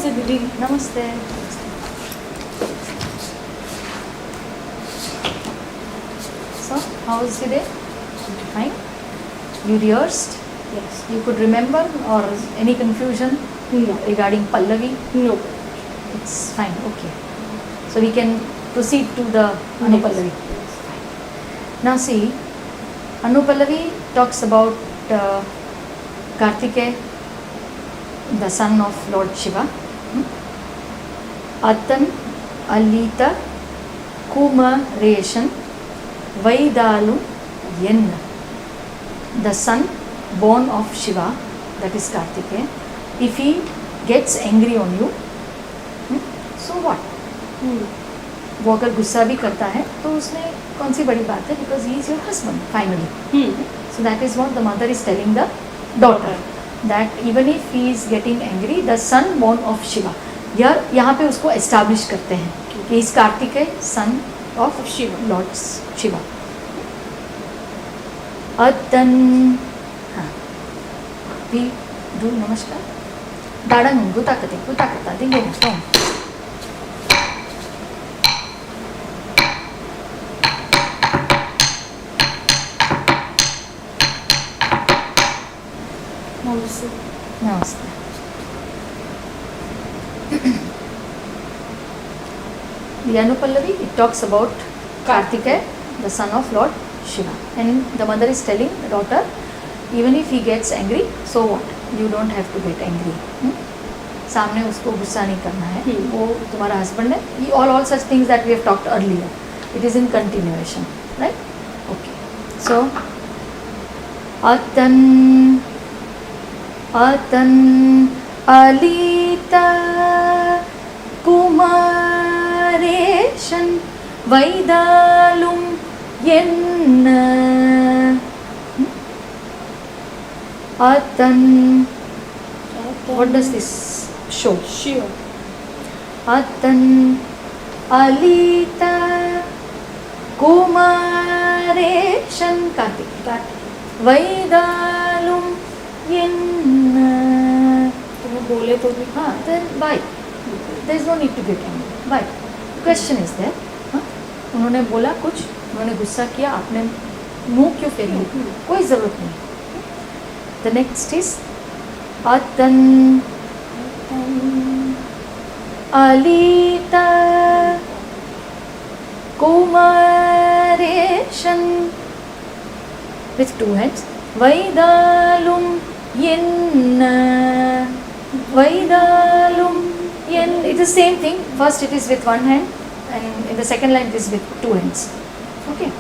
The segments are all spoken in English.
नमस्ते दीदी। नमस्ते। So, how was the day? Fine. You rehearsed? Yes. You could remember, or any confusion No. regarding Pallavi? No. It's fine. Okay. So we can proceed to the Anupallavi. Yes. Now see, Anupallavi talks about Kartikeya, the son of Lord Shiva. Atan Alita Kumareshan Vaidalu Yen, the son born of Shiva, that is Kartikeya. If he gets angry on you, so what? वो अगर गुस्सा भी करता है तो उसमें कौन सी बड़ी बात है, because he is your husband finally. So that is what the mother is telling the daughter, that even if he is getting angry, the son born of Shiva. यहाँ पे उसको establish करते हैं कि इस Kartikeya son of Shiva. Lord Shiva. अतन हाँ we do नमस्कार दाड़न गुता कता दिंगे ना तो नमस्ते। Namaste. The Anupallavi, it talks about Kartikeya, the son of Lord Shiva. And the mother is telling the daughter, even if he gets angry, so what? You don't have to get angry. सामने उसको गुस्सा नहीं करना है. वो तुम्हारा husband है. All such things that we have talked earlier. It is in continuation. Right? Okay. So, Atan Alita Kumareshan Vaidalum Yenna. Atan, what does this show? Shiva. Atan Alita Kumareshan Kartik Vaidalum Yenna. तो वो बोले तो भी हाँ, then why? There is no need to get angry. Why? Question is there. हाँ? उन्होंने बोला कुछ, उन्होंने गुस्सा किया, आपने मुंह क्यों फेर लिया? कोई ज़रूरत नहीं. The next is Atan Alita Kumareshan with two hands Vaidalum Yenna. Vaidalum Yen. It is same thing. First it is with one hand, and in the second line it is with two hands. Okay.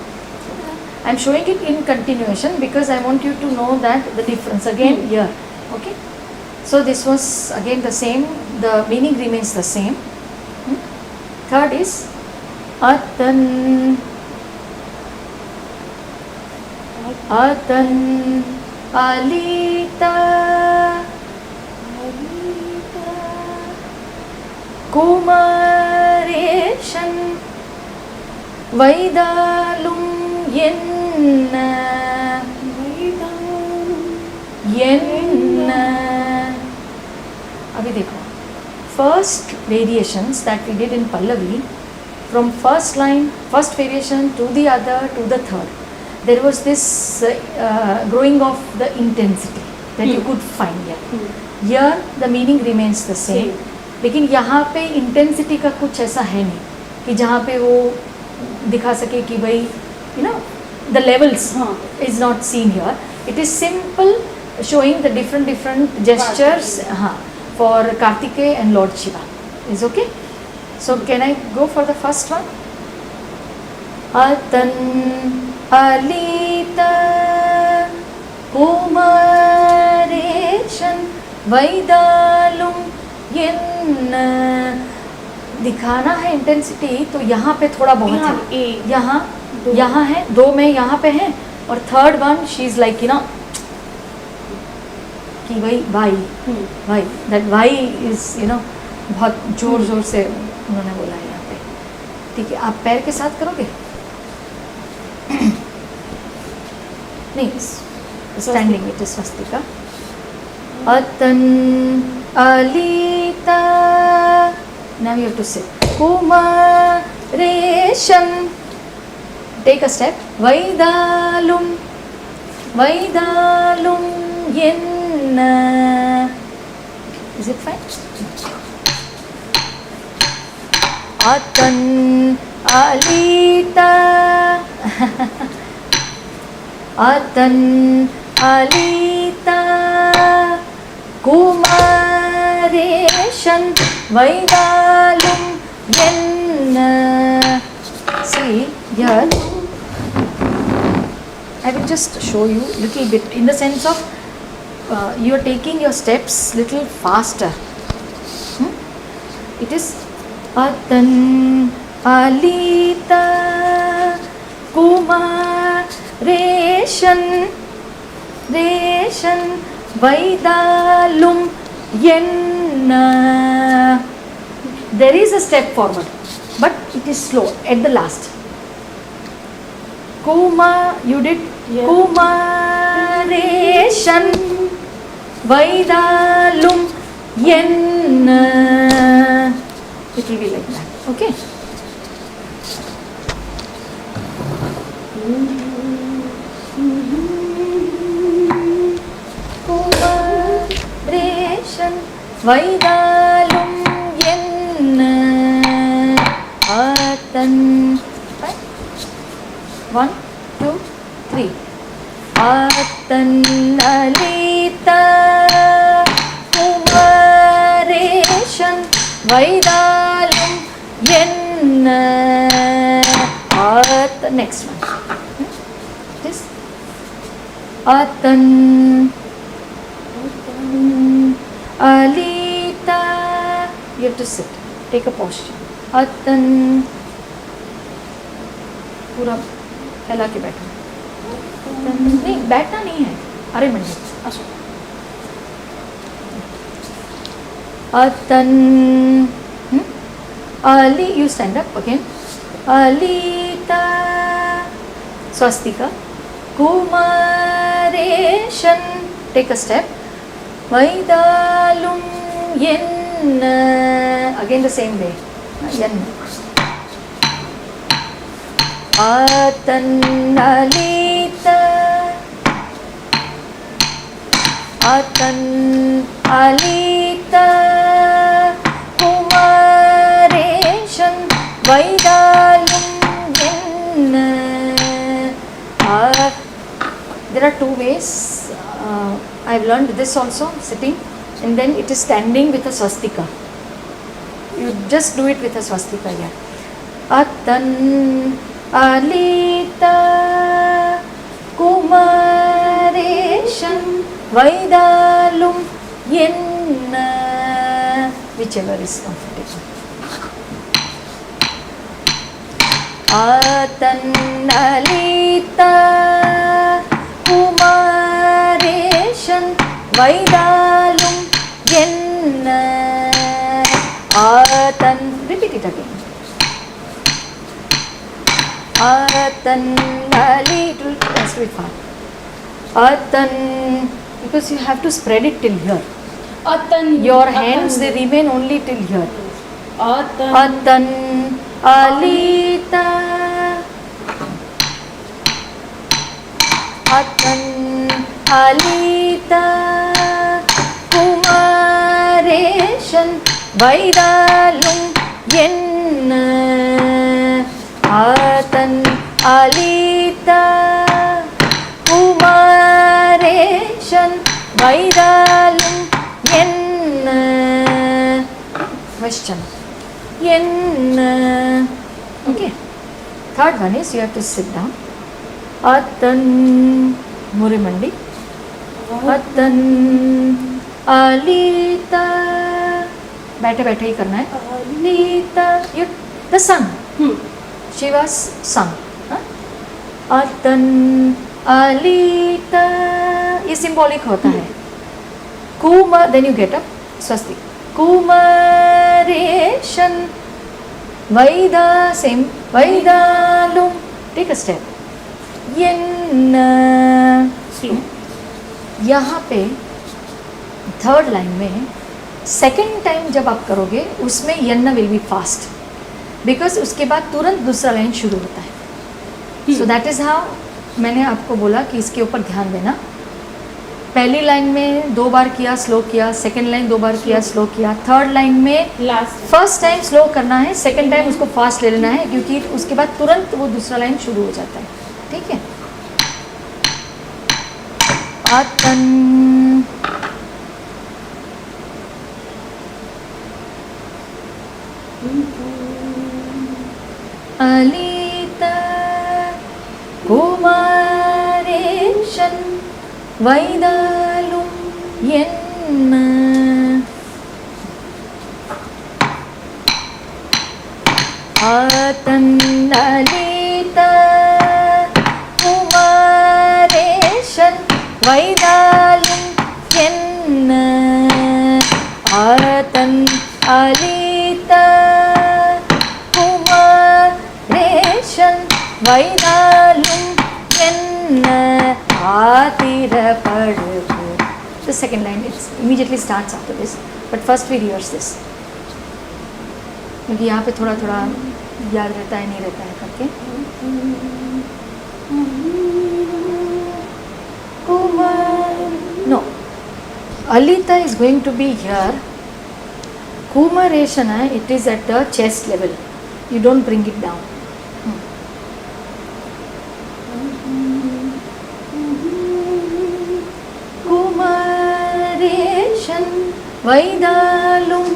I am showing it in continuation because I want you to know that the difference again here. Okay. So this was again the same. The meaning remains the same. Third is Atan Alita Kumareshan Vaidalum Yenna. अभी देखो, first variations that we did in Pallavi, from first line, first variation to the other to the third, there was this growing of the intensity that you could find here. Here the meaning remains the same. लेकिन यहाँ पे intensity का कुछ ऐसा है नहीं कि जहाँ पे वो दिखा सके कि भाई you know the levels is not seen here. It is simple showing the different gestures for Kartikeya and Lord Shiva. Is okay? So can I go for the first one? Atan Alita Kumareshan Vaidalum Yenna. दिखाना है intensity तो यहाँ पे थोड़ा बहुत है. यहाँ है, दो में यहाँ पे है, और third one she is like you know कि भाई that why is you know बहुत जोर जोर से उन्होंने बोला है यहाँ पे. ठीक है, आप पैर के साथ करोगे? नहीं, स्टैंडिंग इट इज स्वस्तिका. अतन अलीता Now you have to sit. Kumareshan. Take a step. Vaidalum. Vaidalum yenna. Is it fine? Atan alita. Atan alita. Kumareshan Vaidalum yenna. See here, I will just show you little bit in the sense of you are taking your steps little faster. It is Atan alita Kumareshan Reshan Vaidalum yenna. There is a step forward, but it is slow at the last. You did Yeah. Kumareshan Vaidalum yenna. It will be like that. Okay. Kumareshan Vaidalum yenna. Atan. Right? 1, 2, 3. Atan alita Kumareshan Vaidalum yenna. Next one. This. Atan alita. You have to sit. Take a posture. Atan. पूरा फैला के बैठो. नहीं बैठना नहीं है. अरे मंडी असो. Atan Ali, you stand up again. Alita Swastika Kumareshan. Take a step. Vaidalum yenna. Again the same way. Yenna. Atan alita Atan alita Kumareshan Vaidalum yenna. There are two ways. I have learned this also, sitting, and then it is standing with a swastika. You just do it with a swastika here. Atan alita Kumareshan Vaidalum yenna. Whichever is comfortable. Atan alita Kumareshan Vaidalum yenna. Atan. Repeat it again. Atan ali. Let's do it fast. Atan, because you have to spread it till here. Atan. Your hands, they remain only till here. Atan. Atan alita. Atan alita Kumareshan Vaidalum yenna. Atan alita Kumareshan Vaidalum yenna. Question. Yenna. Okay. Third one is you have to sit down. Atan Murimandi. Atan alita. बैठे बैठे ही करना है. Alita. You, the sun. She was sung. Atan alita. ये symbolic होता है. Kuma, then you get up. Swasti. Kumareshan Vaida, same. Vaidalum. Take a step. Yenna. Slow. यहाँ पे third line में सेकेंड टाइम जब आप करोगे उसमें यन्न विल बी फास्ट, बिकॉज उसके बाद तुरंत दूसरा लाइन शुरू होता है. सो दैट इज़ हाउ मैंने आपको बोला कि इसके ऊपर ध्यान देना. पहली लाइन में 2 बार किया स्लो किया, सेकेंड लाइन 2 बार किया स्लो किया, थर्ड लाइन में लास्ट फर्स्ट टाइम स्लो करना है, सेकेंड टाइम उसको फास्ट ले लेना है, क्योंकि उसके बाद तुरंत वो दूसरा लाइन शुरू हो जाता है. ठीक है. आतन अलित कुमारेशन वैदालुम यन्न आतन्नलित कुमारेशन वैदालुम यन्न आतन्नलित कुमारेशन वैदालुम यन्न The second line immediately starts after this, but first we rehearse this. क्योंकि यहाँ पे थोड़ा थोड़ा याद रहता है नहीं रहता है करके. No, Alita is going to be here. Kumareshana, it is at the chest level. You don't bring it down. Vaidalum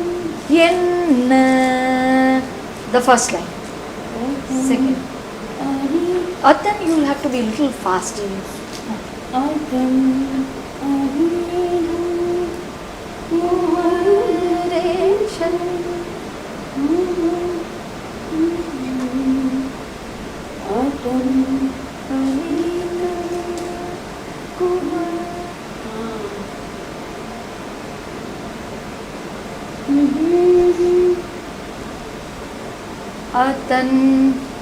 yenna. The first line. Second. Then you will have to be a little fast. Atan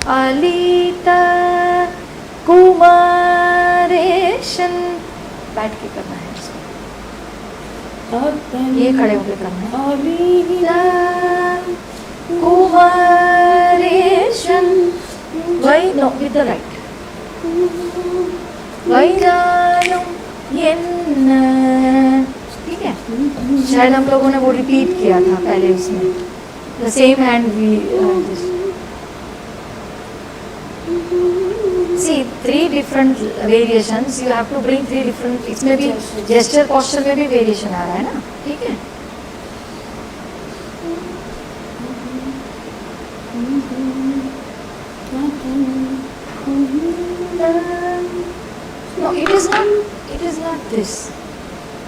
alita कुमारेशन. बैठ के करना है इसको, ये खड़े होके करना है. alita कुमारेशन why no with the right. वैदालुम यन्न. ठीक है. शायद हम लोगों ने वो रिपीट किया था पहले उसमें. The same hand we see 3 different variations. You have to bring 3 different. इसमें भी gesture posture में भी variation आ रहा है ना. ठीक है. No, it is not. It is not this.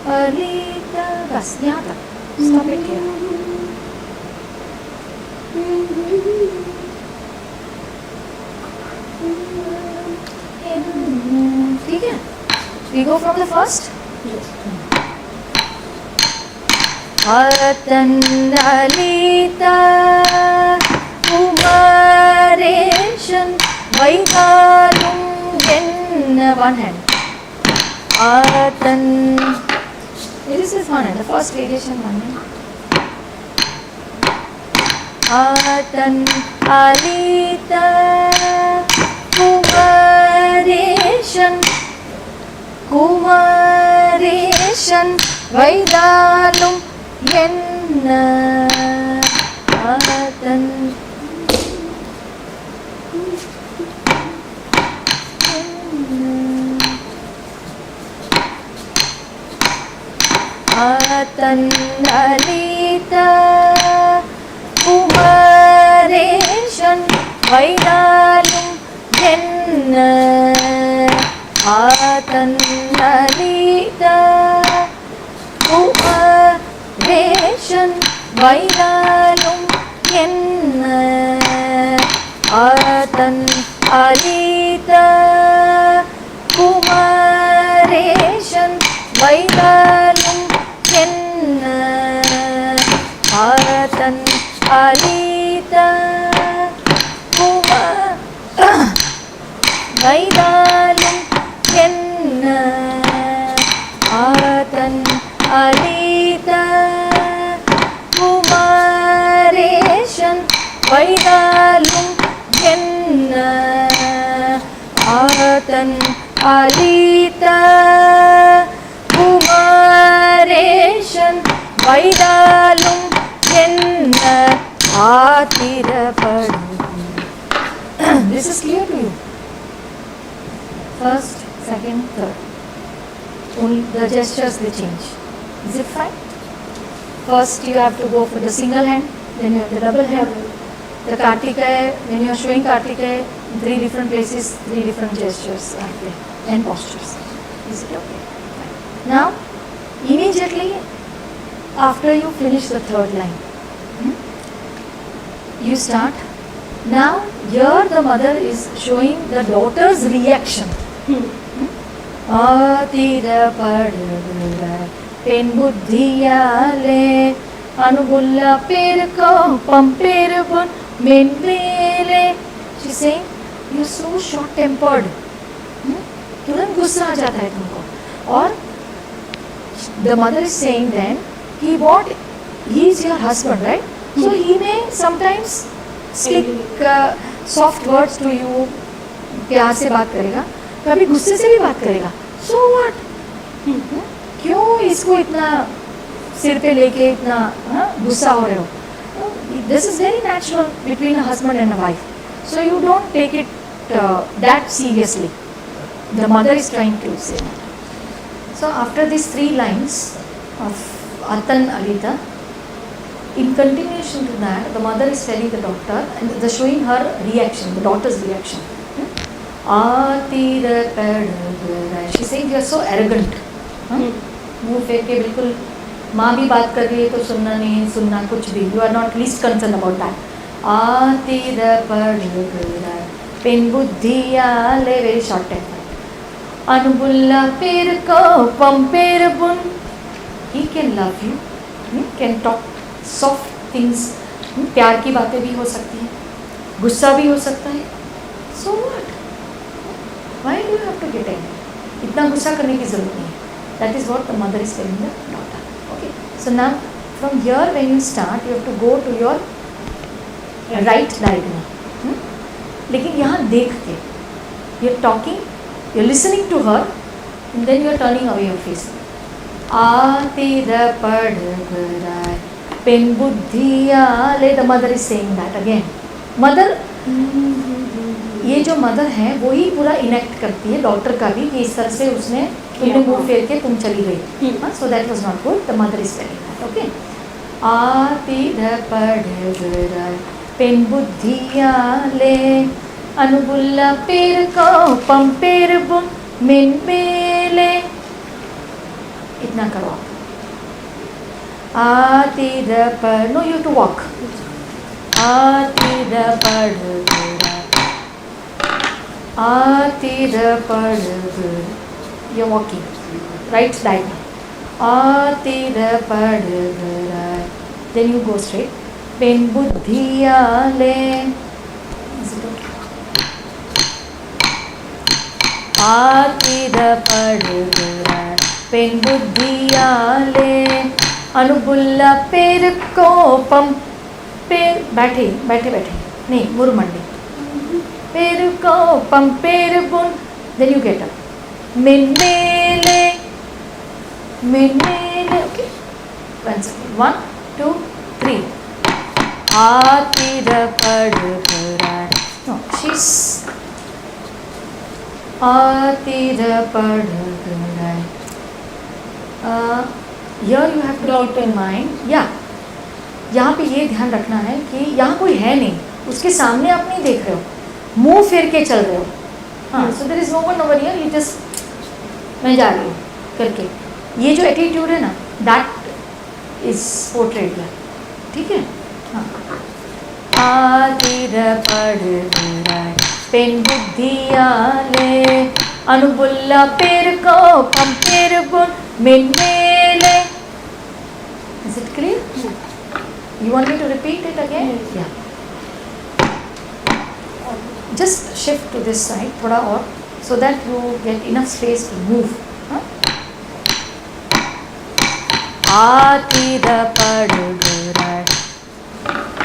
Alita, बस यहाँ तक. Stop it here. ठीक है. We go from the first. Atanalita Kumareshan Vaidalum yenna. One hand. Atan. This is one hand. The first variation one hand. Atan alita Kumareshan Kumareshan Vaidalum yenna. Atan Atanalita Kumareshan Vaidalum yenna. Atanalita Kumareshan Vaidalum yenna. Atanalita Kumareshan Vaidalum yenna. Atanalita Vaidalum yenna. Atanalita வைதாலும் என்ன ஆதன் அளித்த குமாரேஷன் வைதாலும் என்ன ஆத்திரப்படும். This is clear to you. First, second, third. Only the gestures they change. Is it fine? First you have to go for the single hand, then you have the double hand. The Kartikaya, when you are showing Kartikaya, 3 different places, 3 different gestures are there and postures. Is it okay? Fine. Now, immediately after you finish the third line, you start. Now, here the mother is showing the daughter's reaction. ஆதிரப்படுகிறாய் பெண் புத்தியாலே அனுகுல்ல பேருக்கோ பம்பேருபுன் மென்மேலே. She's saying, you're so short tempered. तुरंत गुस्सा आ जाता है तुमको. और the mother is saying then, he is your husband, right? So he may sometimes speak soft words to you, प्यार से बात करेगा, कभी गुस्से से भी बात करेगा. So what? क्यों इसको इतना सिर पे लेके इतना गुस्सा हो रहे हो? This is very natural between a husband and a wife. So you don't take it that seriously. The mother is trying to say that. So after these 3 lines of Atan Alita, in continuation to that, the mother is telling the daughter and showing her reaction, the daughter's reaction. She's saying you are so arrogant. मुँह फेंक के बिल्कुल माँ भी बात कर रही है तो सुनना नहीं, सुनना कुछ भी. You are not least concerned about that. ஆத்திரப்படுகிறாய் பெண் புத்தியாலே, very short temper. அனுபுல்லா பேருக்கோ பம்பேருபுன். He can love you, can talk soft things. प्यार की बातें भी हो सकती हैं, गुस्सा भी हो सकता है. So what? Why do you have to get angry? इतना गुस्सा करने की जरूरत नहीं है. That is what the mother is telling the daughter. Okay. So now from here when you start, you have to go to your right diagonal. लेकिन यहाँ देख के, you're talking, you're listening to her, and then you're turning away your face. ஆத்திரப்படுகிறாய் பெண் புத்தியாலே. The mother is saying that again. Mother, ये जो mother है वो ही पूरा इनेक्ट करती है डॉटर का भी कि इस तरह से उसने तुम्हें मुंह फेर के तुम चली गई. So that was not good. The mother is telling that. Okay. ஆத்திரப்படுகிறாய் பெண் புத்தியாலே அனுபுல்ல பேருக்கோ பம்பேருபுன் மென்மேலே. इतना करो आप. आतिरपड़. No, you to walk. आतिरपड़ ஆத்திரப்படுகிறாய். You're walking. Right diagonal. ஆத்திரப்படுகிறாய். Then you go straight. பெண் புத்தியாலே. Is it okay? ஆத்திரப்படுகிறாய் பெண் புத்தியாலே அனுபுல்ல பேருக்கோ பம்பே. बैठे बैठे बैठे नहीं, मुरमंडी. पेरुको पम्पेरुबुन. Then you get up. Menmele. Menmele. Okay. Once again. 1, 2, 3. ஆத்திரப்படுகிறாய். No, she's ஆத்திரப்படுகிறாய். Here you have to keep in mind. Yeah. यहाँ पे ये ध्यान रखना है कि यहाँ कोई है नहीं, उसके सामने आप नहीं देख रहे हो, मुंह फेर के चल रहे हो. हाँ, so there is no one over here. You just मैं जा रही हूँ करके, ये जो एटीट्यूड है ना, दैट इज पोर्ट्रेड हियर. ठीक है. हाँ. ஆதிரப்படுகிறாய் பெண் புத்தியாலே அனுபுல்ல பேருக்கோ பம்பேருபுன் மென்மேலே. Is it clear? You want me to repeat it again? Yeah. Just shift to this side thoda aur, so that you get enough space to move. ஆத்திரப்படுகிறாய்.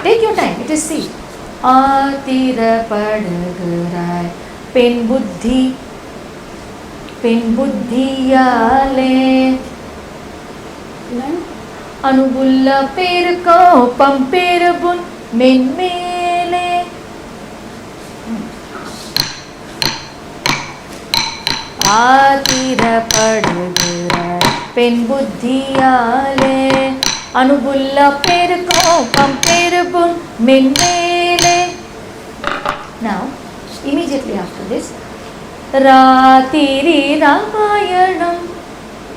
Take your time. It is C. ஆத்திரப்படுகிறாய் பெண் புத்தியாலே அனுபுள்ள பேருக்கோப்பம் பெருபுன் மென்மேலே. ஆத்திரப்படுகிறாய் பெண் புத்தியாலே அனுபுள்ள பேருக்கோப்பம் பெருபுன் மென்மேலே. Now, immediately after this, ராத்திரி ராமாயணம்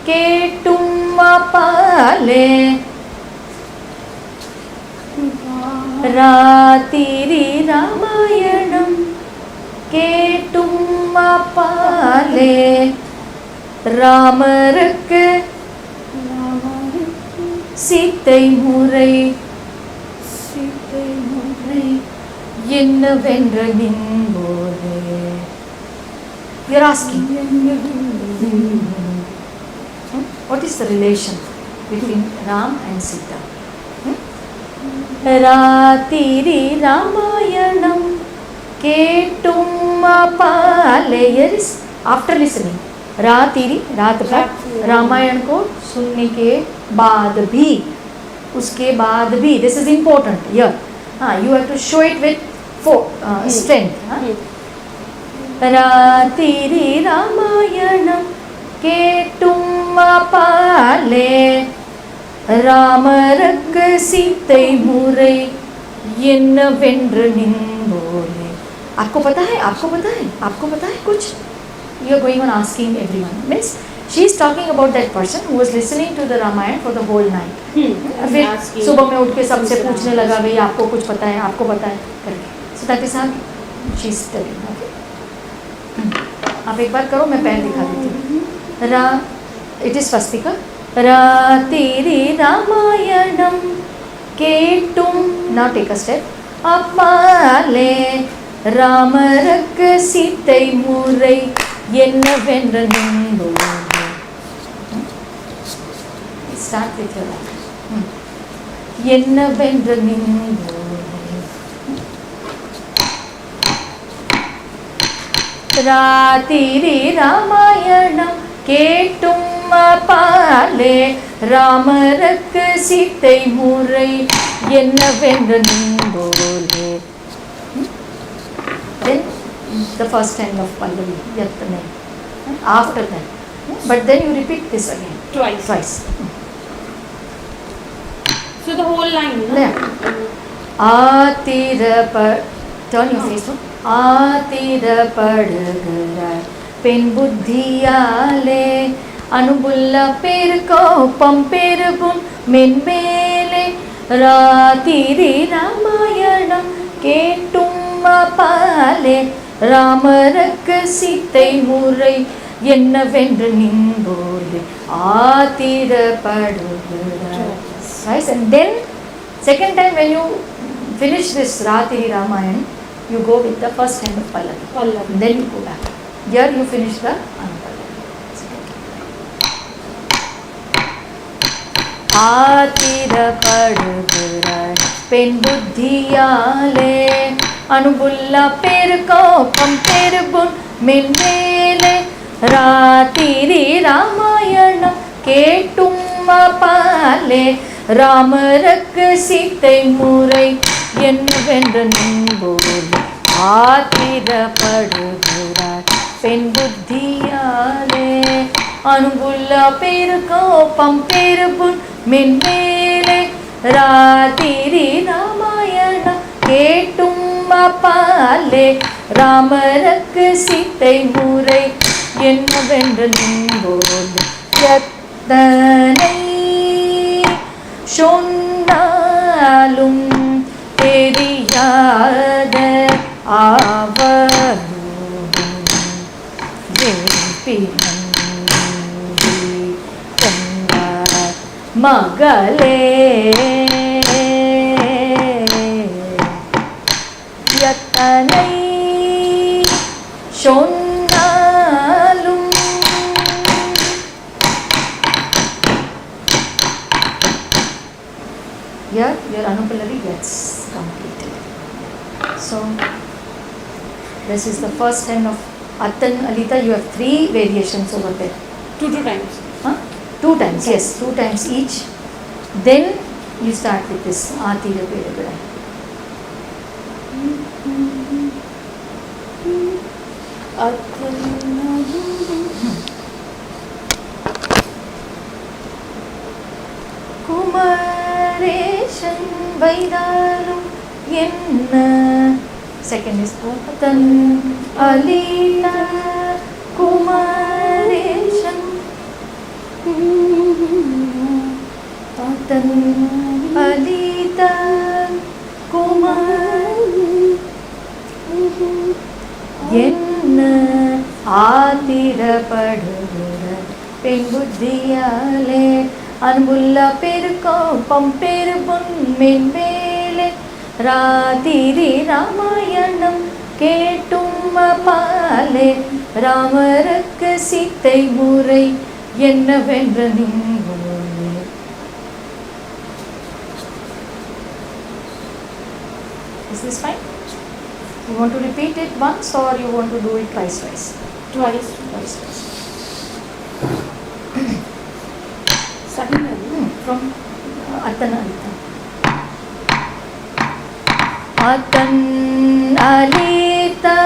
கேட்டும் அப்பாலே. ராத்திரி ராமாயணம் கேட்டும் அப்பாலே ராமருக்கு சீத்தை முறை என்னவென்ற நின்போது. You're asking, what is the relation between Ram and Sita? ராத்திரி ராமாயணம் கேட்டும் அப்பாலே. After listening, रात्रि रात भर रामायण को सुनने के बाद भी, उसके बाद भी, this is important here. You have to show it with strength. ராத்திரி ராமாயணம் கேட்டும் அப்பாலே ராமருக்கு சீத்தை முறை என்னவென்று நின்போலே. आपको पता है कुछ? You are going on asking everyone. Means she is talking about that person who was listening to the Ramayana for the whole night. फिर सुबह में उठ के सबसे पूछने लगा, भाई आपको कुछ पता है करके. So that is how she is telling. Okay. आप एक बार करो, मैं पैर दिखा देती हूँ. It is Swastika. ராத்திரி ராமாயணம் கேட்டும். Now take a step. அப்பாலே ராமருக்கு சீத்தை முறை என்னவென்ற நின்போது. Start with your life. என்னவென்ற நின்போது. ராத்திரி ராமாயணம் கேட்டும் அப்பாலே ராமருக்கு சீத்தை முறை என்னவென்ற நின்போலே. Then the first line of Pallavi, Yattane. After that. But then you repeat this again. Twice. So the whole line, no? Yeah. Turn your face to. ஆத்திரப்படுகிறாய் பெண் புத்தியாலே அனுபுள்ள பேருக்கோப்பம் பெருகும் மென்மேலே. ராத்திரி ராமாயணம் கேட்டும் அப்பாலே ராமருக்கு சீத்தை முறை என்னவென்று நின்போது ஆத்திரப்படுகிறாய். Right? And then second time when you finish this Ratiri Ramayana, you go with the first kind of Pallavi. Then you go back. Here you finish the Anupallavi. ஆத்திரப்படுகிறாய் பெண் புத்தியாலே அனுபுள்ள பேருக்கோப்பம் பெருபுன் மென்மேலே. ராத்திரி ராமாயணம் கேட்டும் அப்பாலே ராமருக்கு சீத்தை முறை என்னவென்று நின்போது ஆத்திரப்படுகிறாய் பெண் புத்தியாலே அனுபுள்ள பேருக்கோப்பம் பெருபுன் மென்மேலே. ராத்திரி ராமாயணம் கேட்டும் அப்பாலே ராமருக்கு சீத்தை முறை என்னவென்று நின்போது எத்தனை சொன்னாலும் தெரியாத ஆவலோடும் வேப்பினந்தி கொண்டார் மகளே. எத்தனை சொன்னாலும் here your Anupallavi gets completed. So this is the first time of Attan Alita. You have 3 variations over there. 2 times. Huh? 2 times, yes, 2 times each. Then you start with this Atira Pedagada. Kumareshan Vaidalum Yenna. Second is Attan Alita Kumareshan Attan Alita Yenna ஆத்திரப்படுகிற பெண் புத்தியாலே அன்புள்ள பெருக்கோப்பம் பெருபொன் மென்வேலே ராத்திரி ராமாயணம் கேட்டும் பாலே ராமருக்கு சீத்தை முறை என்னவென்ற நீங்கோலே. Is this fine? You want to repeat it once or you want to do it twice? Twice. Second time. From Attan Alita. Attan Alita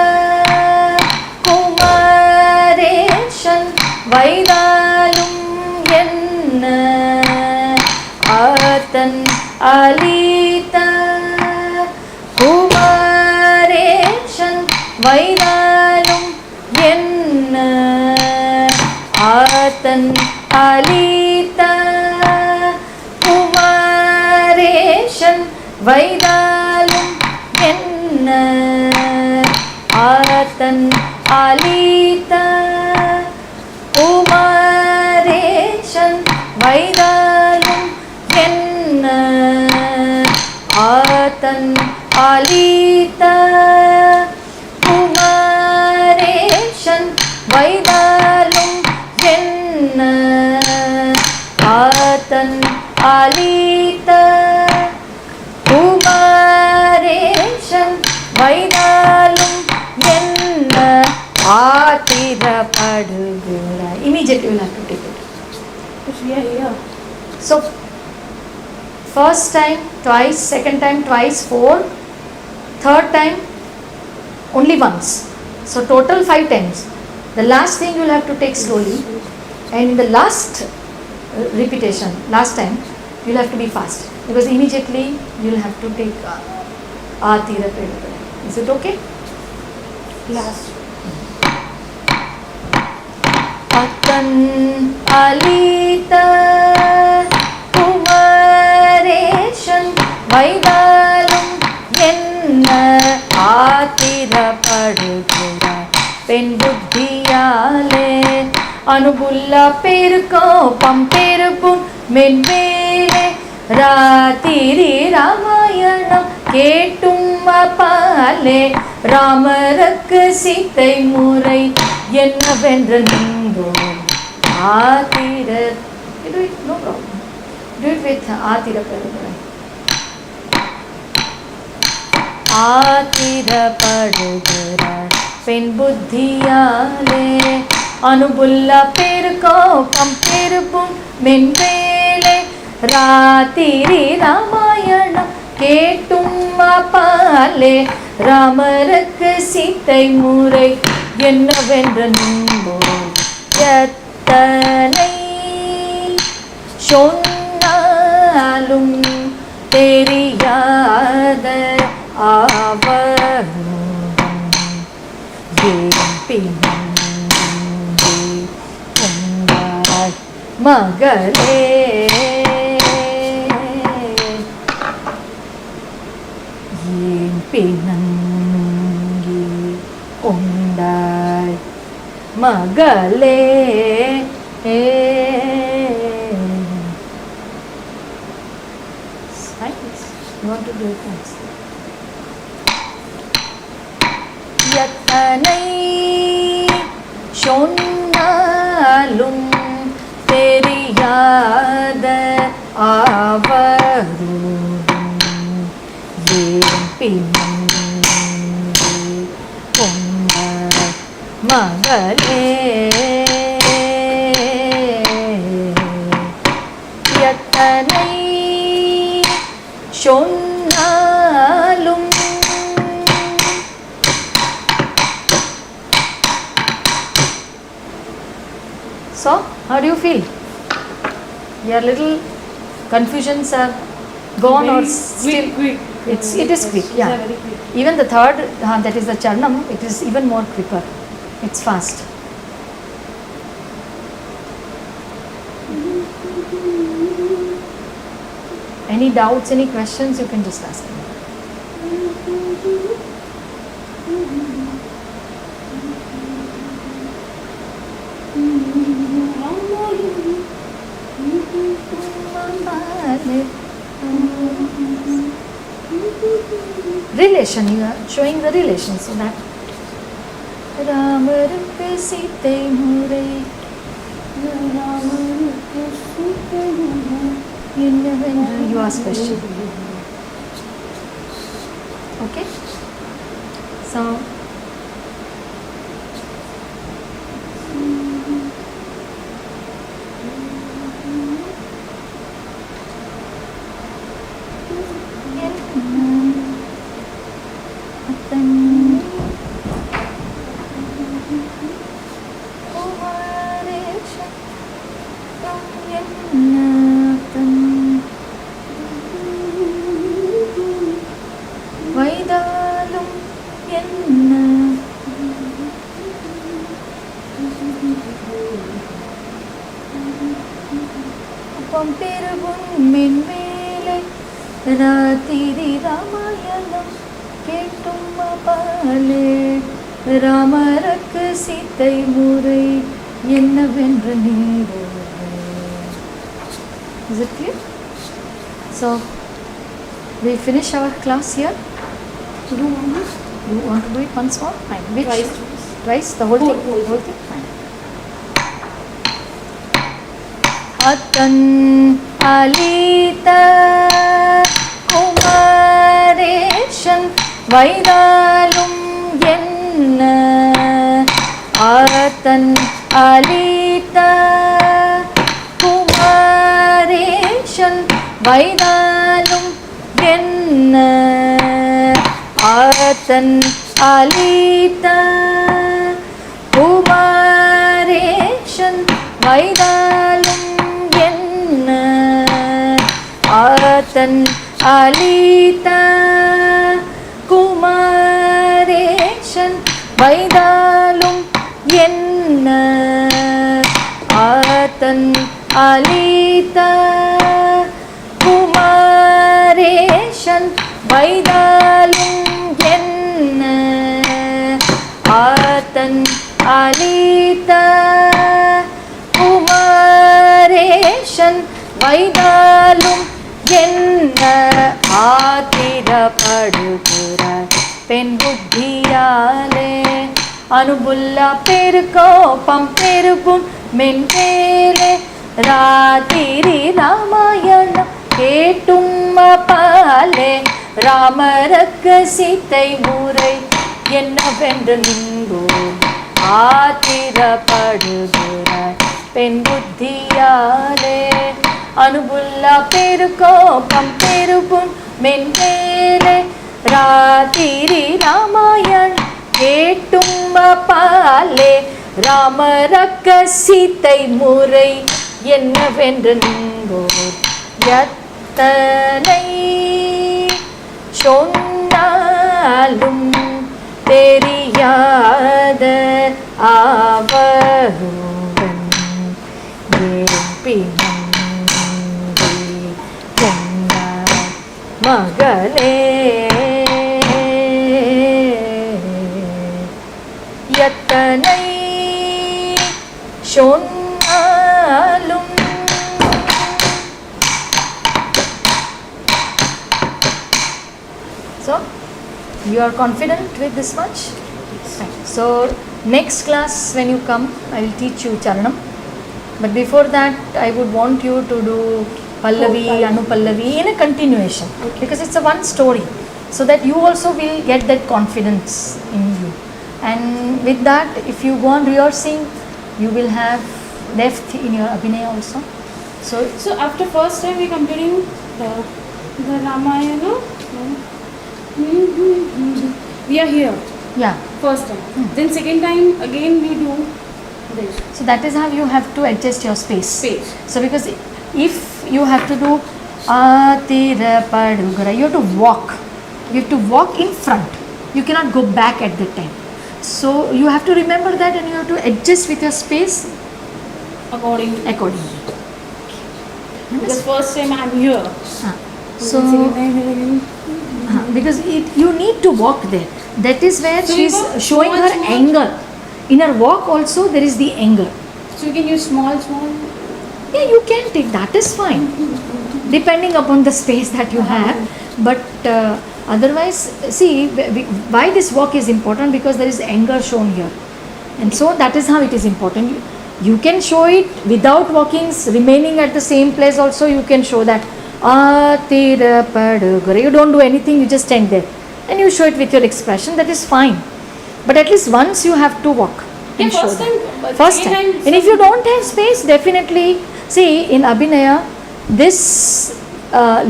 Kumareshan Vaidalum Yenna. Attan Alita Kumareshan Vaidalum Yenna. Attan Alita Kumareshan Vaidalum Yenna. Attan Alita Kumareshan Vaidalum Yenna. Attan Alita Kumareshan Vaidalum Yenna. Attan Alita Kumareshan Vaidalum Yenna. ஆத்திரப்படுகிற. Immediately you will have to take it. Yeah. So first time twice, second time twice, 4, third time only once. So total 5 times. The last thing you will have to take slowly, and in the last repetition, last time you will have to be fast, because immediately you will have to take Atira Pedagada. Is it okay? Last. Attan Alita Kumareshan Vaidalum Yenna. ஆத்திரப்படுகிற பெண் புத்தியாலே அனுபுள்ள பெருக்கோப்பம் பெருபுன் மென்வேலே ராத்திரி ராமாயணம் கேட்டும் பாலே ராமருக்கு சீத்தை முறை என்னவென்ற நீங்கோ ஆத்திர. Do it, no problem. Do it with ஆத்திர பெருகுறை. ஆத்திரப்படுகிற பெண் புத்தியாலே அனுபுள்ள பெருக்கோப்பம் பெருபும் மென்வேலே ராத்திரி ராமாயணம் கேட்டும் பாலே ராமருக்கு சீத்தை முறை என்னவென்ற நீங்கோல் எத்தனை சொன்னாலும் தெரியாத அவனுடன் ஏன் பின்னே கொண்டாய் மகளே. ஏன் பின்னங்கி கொண்டாய் மகளே. You want to do it once. எத்தனை சொன்னாலும் தெரியாத அவருடன் ஏன் பின்னங்கி மகளே எத்தனை சொன்னாலும் So, how do you feel? Your little confusions are gone or still? It is quick, yeah. Very quick. Even the third, that is the Charnam, it is even more quicker. It's fast. Any doubts, any questions, you can just ask me. Relation, you are showing the relation, so that ராமருக்கு சீத்தை முறை ராமருக்கு சீத்தை முறை என்னவென்று you ask question. Okay, so வைதாலும் என்ன அப்பம் பெருகும் மென்மேலை ராத்திரி ராமாயணம் கேட்டும் பாலே ராமருக்கு சீத்தை முறை என்னவென்று நீரே. Is it clear? So we finish our class here. You want to do it once more? Fine. Which? Twice? The whole thing? Whole thing? Fine. Atan alita kumareshan vaidalum enna Atan alita kumareshan vaidalum enna Atan alita kumareshan vaidalum enna Atan alita kumareshan vaidalum enna Atan alita kumareshan vaidalum enna Atan alita kumareshan vaidalum enna ஆத்திரப்படுகிறாய் பெண் புத்தியாலே அனுபுல்லா பெருக்கோப்பம் பெருகும் மென்மேலே ராத்திரி ராமாயணம் கேட்டும் பாலே ராமருக்கு சீத்தை முறை என்னவென்று நின்றோம் ஆத்திரப்படுகிறாய் பெண் புத்தியாலே அனுபுல்லா பெருக்கோப்பம் பெருகும் மென்மேலே ராத்திரி ராமாயணம் கேட்டும் பாலே ராமரக்க சீத்தை முறை என்னவென்று நின்றோர் எத்தனை சொன்னாலும் தெரியாத அவருடன் பிணங்கி சொன்னார் மகளே எத்தனை சொன்னாலும் So, you are confident with this much? Fine. So, next class when you come, I will teach you Charanam. But before that, I would want you to do Pallavi, Anupallavi in a continuation. Because it's a one story. So that you also will get that confidence in you. and with that, if you go on rehearsing, you will have depth in your Abhinaya also. So after first time we completing the Ramayana, we are here Yeah. first time. Then second time again we do this So that is how you have to adjust your space. page. So because if you have to do Atira Padugara, you have to walk. You have to walk in front. You cannot go back at the time. So you have to remember that, and you have to adjust with your space According to accordingly. because first time I'm here. So Then second time again. because you need to walk there. That is where So she you is go showing small, her small. anger. In her walk also there is the anger. So you can use small. Yeah, you can take that is fine, depending upon the space that you have. But otherwise, see, why this walk is important, because there is anger shown here, and so that is how it is important. You can show it without walking, remaining at the same place. Also, you can show that. You don't do anything. You just stand there, and you show it with your expression. That is fine. But at least once you have to walk. Yeah, and show first that. time. But First second time. time And if you don't have space, definitely see in Abhinaya, this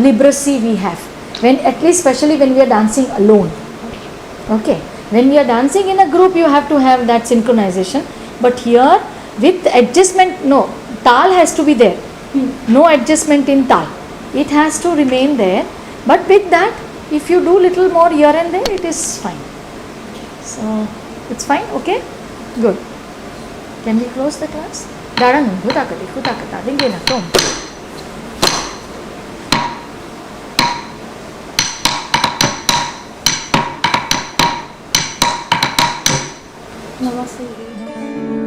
liberacy we have. When at least, especially when we are dancing alone. Okay. When we are dancing in a group, you have to have that synchronization. But here, with adjustment, no, tal has to be there. No adjustment in tal. It has to remain there. But with that, if you do little more here and there, it is fine. So it's fine. Okay. Good. Can we close the class? Daranu, hutakati, hutakata, dingena, tom. Namaste.